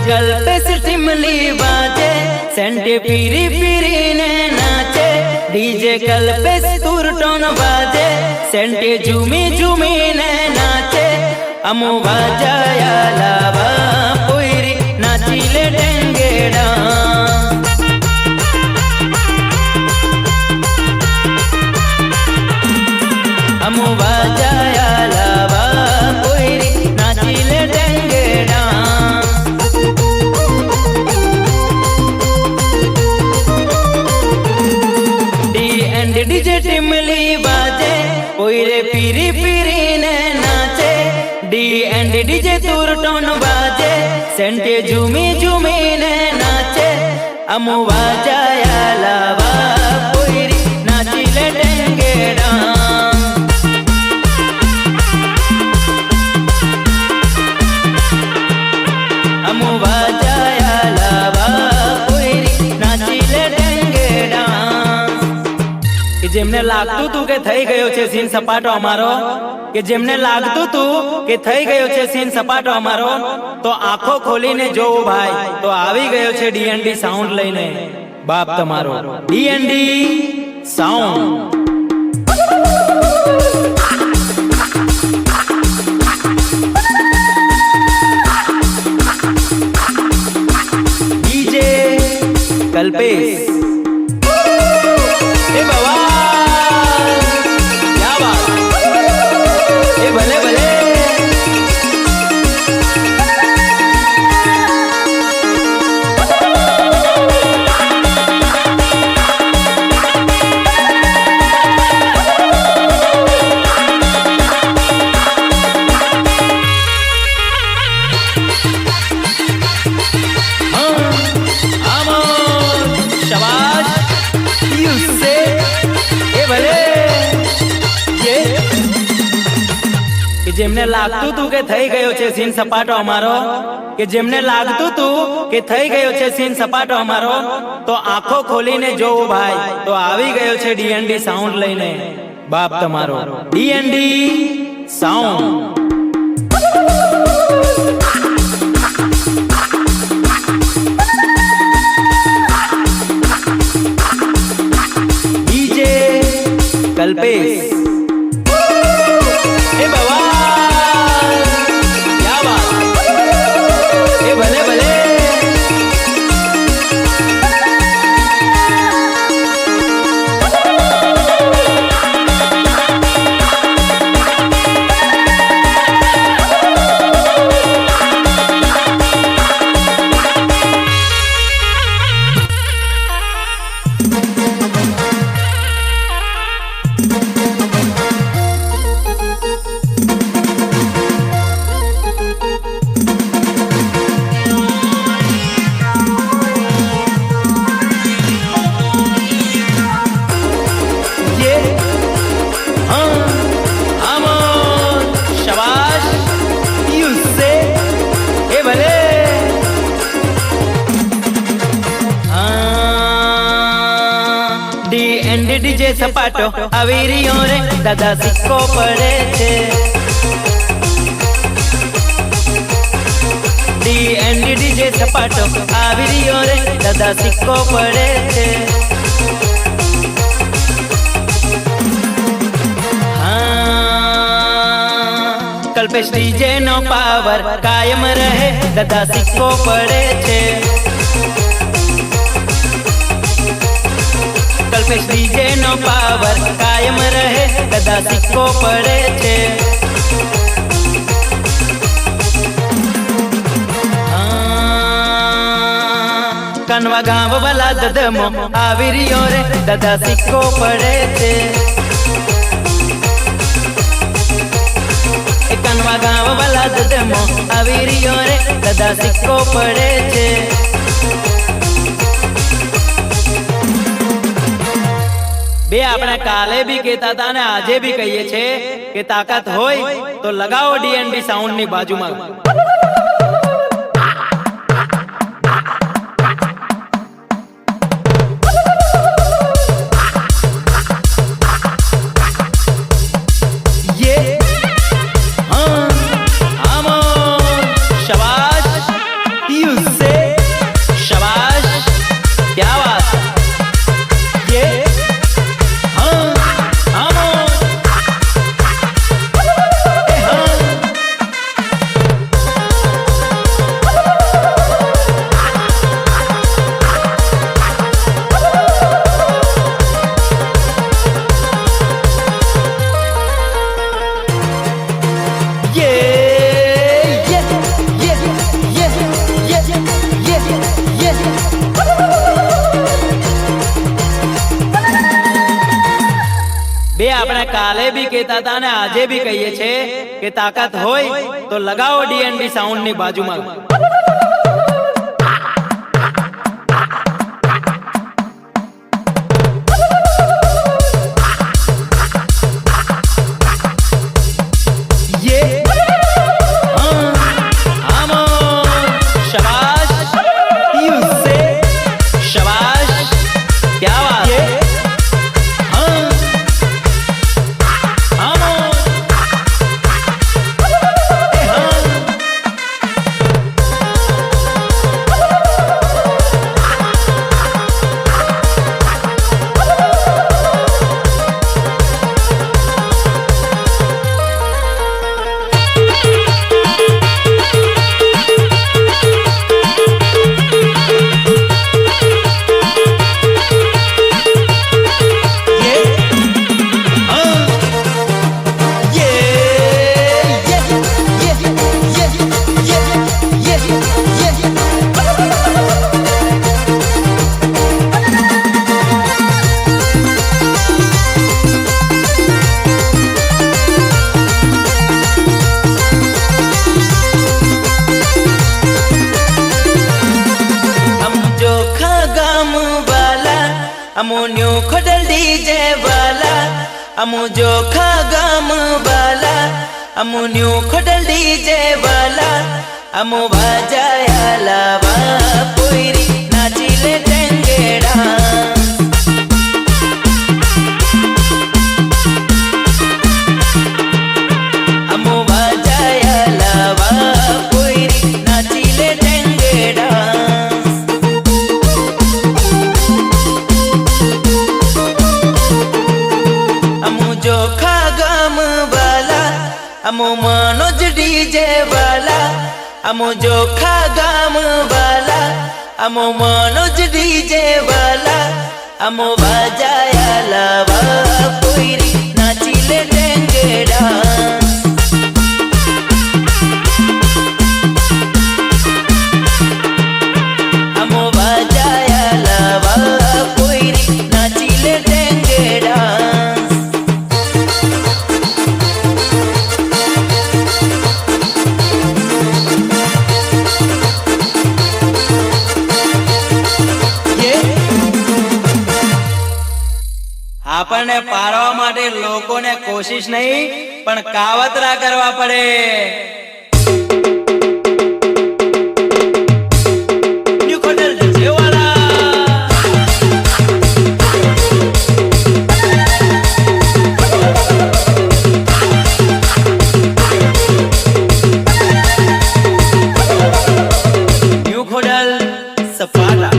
गल पे सिमली बाजे, सेंटे पीरी पीरी ने नाचे। डीजे गल पे सुर टोन बाजे, सेंटे झूमी झूमी ने नाचे। अमु बाजाया लावा पोईरी नाची ले टेंगेड़ा। अमु बाजाया लावा पोईरी नाची ले टेंगेड़ा। डीजे टिमली बाजे, पोईरे पीरी पीरी ने नाचे। डीजे तुर टोन बाजे, सेंटे झूमी झूमी ने नाचे। अमु बाजाया लावा पोईरी नाची ले टेंगेड़ा। अमु बाजाया लावा पोईरी नाची ले टेंगेड़ा। कि जेमने लागतुं तू के थई गयो छे सीन सपाटो अमारो, कि जेमने लागतुं तू के थई गयो छे सीन सपाटो अमारो, तो आंखो खोलीने जोवो भाई, तो आवी गयो छे डीएनडी साउंड लईने बाप तमारो। DND sound DJ Kalpesh. ए बाबा क्या बात, ए भले भले। जेमने लागतुं तू के थई गयो छे सीन सपाटो अमारो, कि जेमने लागतुं तू के थई गयो छे सीन सपाटो अमारो, तो आंखो खोलीने जोवो भाई, तो आवी गयो छे डीएनडी साउंड लईने बाप तमारो। DND sound DJ Kalpesh. ए बाबा क्या बात, ए भले भले। डीजे सपाटो आवीरियो रे दादा सिक्को पड़े छे। डीजे सपाटो आवीरियो रे दादा सिक्को पड़े छे। हाँ कल्पेश डीजे नो पावर कायम रहे, दादा सिक्को पड़े छे। कल्पेश डीजे नो पावर कायम रहे, दादा सिक्को पड़े छे। कनवा गांव वाला ददमो आवीरियो रे दादा सिक्को पड़े छे। कनवा गांव वाला ददमो आवीरियो रे दादा सिक्को पड़े छे। बे आपणे काले भी कहता था ने आजे भी कहिए छे कि ताकत होय तो लगाओ डीएनडी साउंड नी बाजुमां। शाबाश यूसे આપણે કાલે બી કહેતા હતા અને આજે બી કહીએ છે કે તાકાત હોય તો લગાવો ડીએનડી સાઉન્ડ ની બાજુમાં. અમુન્યુ ખોડલ ડીજે વાલા અમુ જોખા ગામ વાલા અમુન્યુ ખોડલ ડીજે વાલા અમુ વાજાયા લાવા પોઈરી નાચી લે ટેંગેડા અમુ વાજાયા લાવા પોઈરી નાચી લે ટેંગેડા जोखा गम वाला अमो मनोज डीजे वाला अमो जोखा गम वाला अमो मनोज डीजे वाला अमो बाजाया लावा पोईरी नाची ले टेंगेड़ा अमो बाजाया लावा पोईरी नाची ले टेंगेड़ा આપણને પાડવા માટે લોકોને કોશિશ નહીં પણ કાવતરા કરવા પડે. ન્યુ ખોડલ ડીજે વાળા ન્યુ ખોડલ સપાટા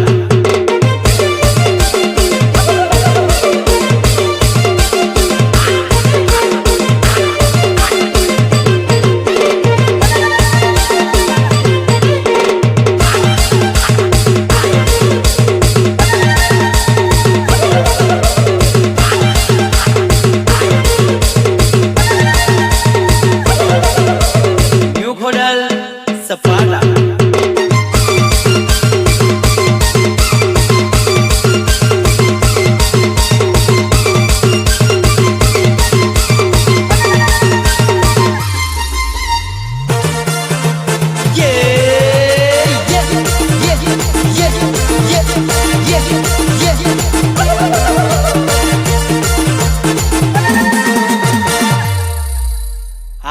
सपाटा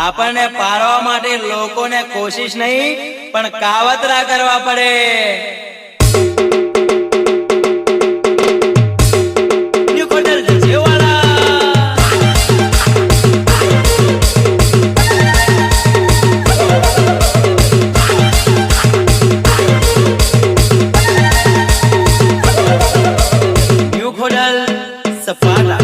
આપણને પાડવા માટે લોકોને કોશિશ નહીં પણ કાવતરા કરવા પડે. ન્યુ ખોડલ ડીજે વાળા ન્યુ ખોડલ સપાટા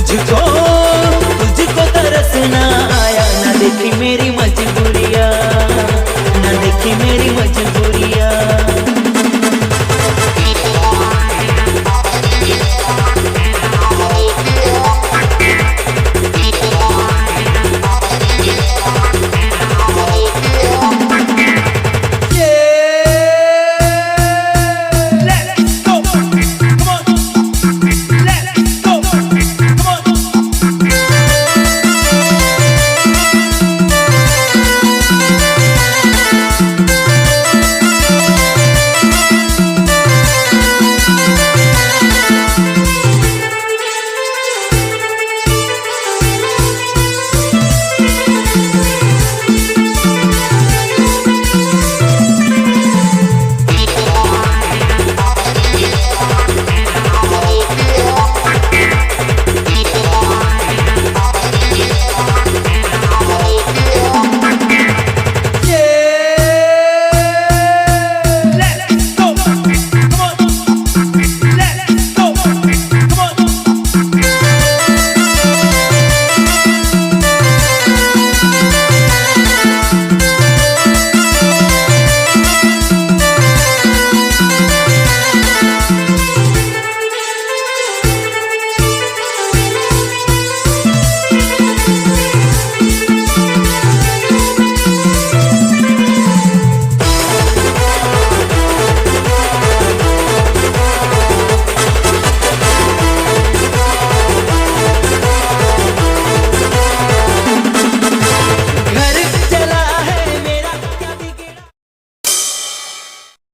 तुझको